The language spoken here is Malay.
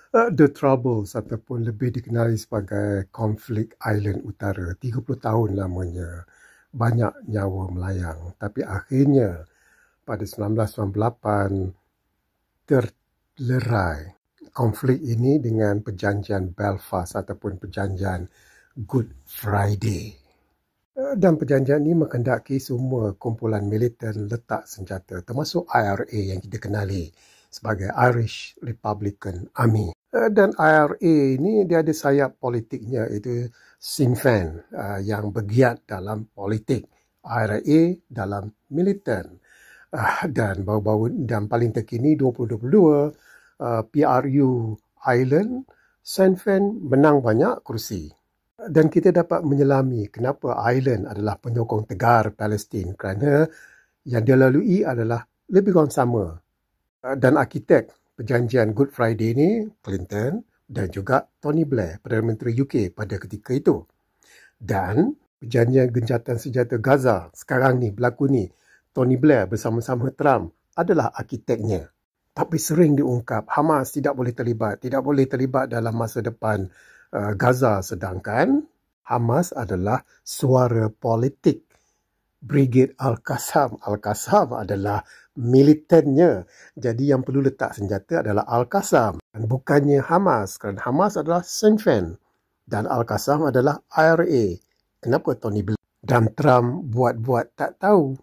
The Troubles ataupun lebih dikenali sebagai Konflik Island Utara. 30 tahun lamanya. Banyak nyawa melayang. Tapi akhirnya pada 1998 terlerai konflik ini dengan perjanjian Belfast ataupun perjanjian Good Friday. Dan perjanjian ini menghendaki semua kumpulan militer letak senjata termasuk IRA yang kita kenali sebagai Irish Republican Army. Dan IRA ini dia ada sayap politiknya iaitu Sinn Féin yang bergiat dalam politik. IRA dalam militer. Dan baru-baru dan paling terkini 2022 PRU Ireland Sinn Féin menang banyak kerusi. Dan kita dapat menyelami kenapa Ireland adalah penyokong tegar Palestin kerana yang dia lalui adalah lebih kurang sama. Dan arkitek perjanjian Good Friday ini Clinton dan juga Tony Blair, Perdana Menteri UK pada ketika itu. Dan perjanjian gencatan senjata Gaza sekarang ni berlaku ni, Tony Blair bersama-sama Trump adalah arkiteknya. Tapi sering diungkap Hamas tidak boleh terlibat dalam masa depan Gaza, sedangkan Hamas adalah suara politik Brigade Al-Qassam. Al-Qassam adalah militernya. Jadi yang perlu letak senjata adalah Al-Qassam dan bukannya Hamas, kerana Hamas adalah Sinn Féin dan Al-Qassam adalah IRA. Kenapa Tony Blair dan Trump buat-buat tak tahu?